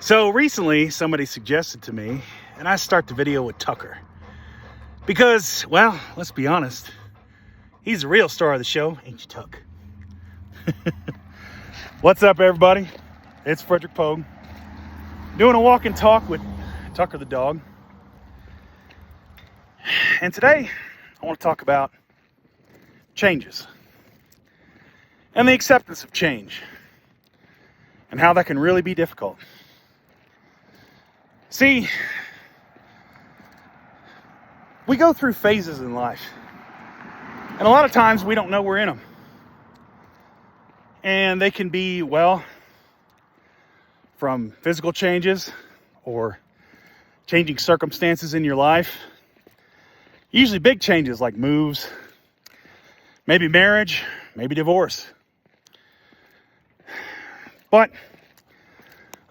So recently, somebody suggested to me, and I start the video with Tucker. Because, well, let's be honest, he's the real star of the show, ain't you, Tuck? What's up, everybody? It's Frederick Pogue, doing a walk and talk with Tucker the dog. And today, I want to talk about changes and the acceptance of change and how that can really be difficult. See, we go through phases in life, and a lot of times we don't know we're in them. And they can be, well, from physical changes or changing circumstances in your life. Usually big changes like moves, maybe marriage, maybe divorce. But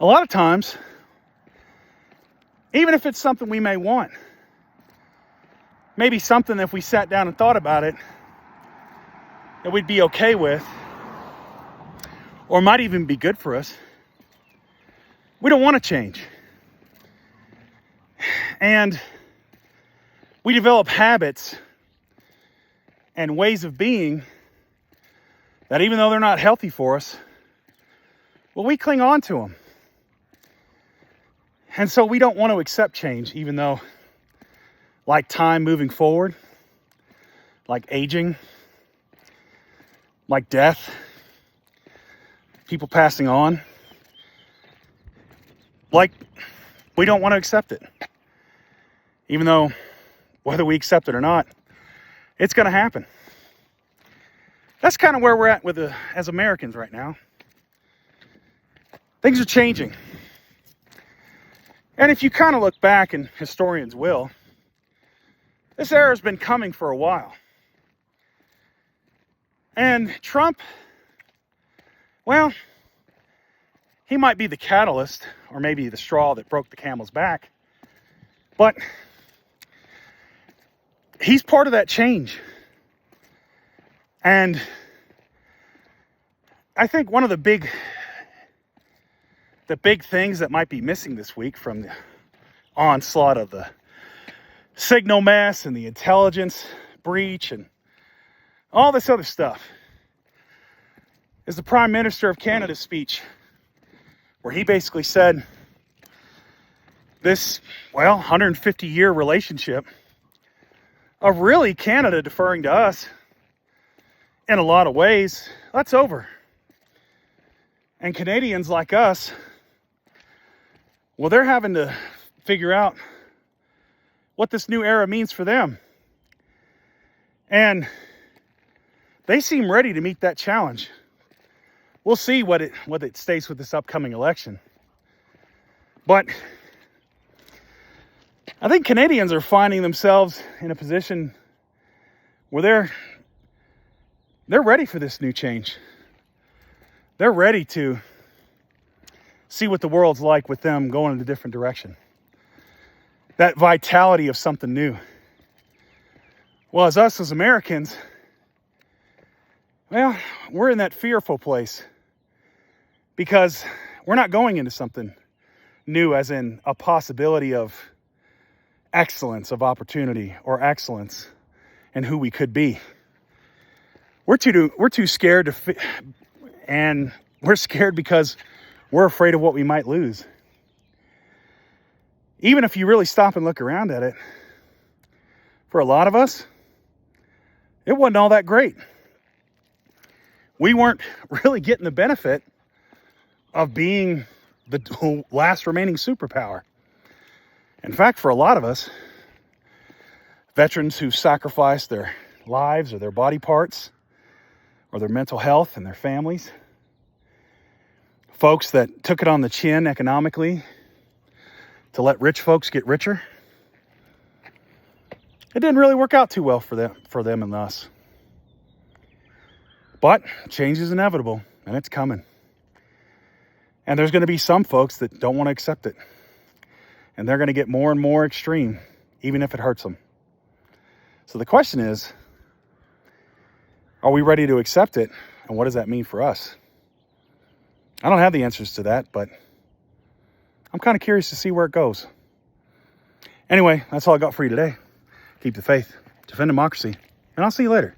a lot of times, even if it's something we may want, maybe something that if we sat down and thought about it, that we'd be okay with, or might even be good for us, we don't want to change. And we develop habits and ways of being that even though they're not healthy for us, well, we cling on to them. And so we don't want to accept change, even though, like time moving forward, like aging, like death, people passing on, like we don't want to accept it. Even though, whether we accept it or not, it's going to happen. That's kind of where we're at as Americans right now. Things are changing. And if you kind of look back, and historians will, this era has been coming for a while. And Trump, well, he might be the catalyst, or maybe the straw that broke the camel's back, but he's part of that change. And I think one of the big things that might be missing this week from the onslaught of the signal mess and the intelligence breach and all this other stuff is the Prime Minister of Canada's speech, where he basically said this, 150-year relationship of really Canada deferring to us in a lot of ways, that's over. And Canadians like us, well, they're having to figure out what this new era means for them. And they seem ready to meet that challenge. We'll see what it stays with this upcoming election. But I think Canadians are finding themselves in a position where they're ready for this new change. They're ready to see what the world's like with them going in a different direction. That vitality of something new. Well, as Americans, well, we're in that fearful place because we're not going into something new as in a possibility of excellence of opportunity or excellence in who we could be. We're too scared and we're scared because we're afraid of what we might lose. Even if you really stop and look around at it, for a lot of us, it wasn't all that great. We weren't really getting the benefit of being the last remaining superpower. In fact, for a lot of us, veterans who sacrificed their lives or their body parts or their mental health and their families, folks that took it on the chin economically to let rich folks get richer, it didn't really work out too well for them and us. But change is inevitable, and it's coming. And there's going to be some folks that don't want to accept it. And they're going to get more and more extreme, even if it hurts them. So the question is, are we ready to accept it? And what does that mean for us? I don't have the answers to that, but I'm kind of curious to see where it goes. Anyway, that's all I got for you today. Keep the faith, defend democracy, and I'll see you later.